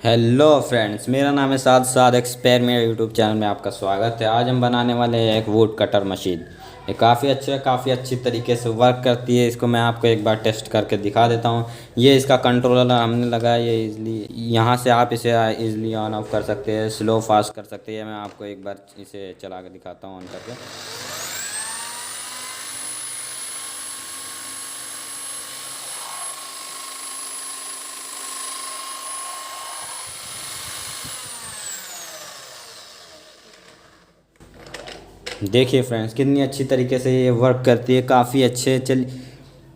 Hello friends, मेरा नाम है साद एक्सपेयर। मेरे यूट्यूब चैनल में आपका स्वागत है। आज हम बनाने वाले हैं एक वुड कटर मशीन। ये काफ़ी अच्छा है, काफ़ी अच्छी तरीके से वर्क करती है। इसको मैं आपको एक बार टेस्ट करके दिखा देता हूँ। ये इसका कंट्रोलर हमने लगाया, ये इजली यहाँ से आप इसे इजली ऑन ऑफ कर सकते हैं, स्लो फास्ट कर सकते हैं। मैं आपको एक बार इसे चला के दिखाता हूँ ऑन करके। देखिए फ्रेंड्स, कितनी अच्छी तरीके से ये वर्क करती है, काफ़ी अच्छे। चल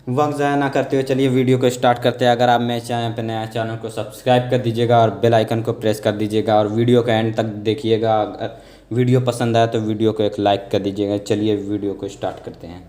वक्त ज़ाया ना करते हुए चलिए वीडियो को स्टार्ट करते हैं। अगर आप मेरे चैनल पर नया, चैनल को सब्सक्राइब कर दीजिएगा और बेल आइकन को प्रेस कर दीजिएगा और वीडियो का एंड तक देखिएगा। अगर वीडियो पसंद आए तो वीडियो को एक लाइक कर दीजिएगा। चलिए वीडियो को स्टार्ट करते हैं।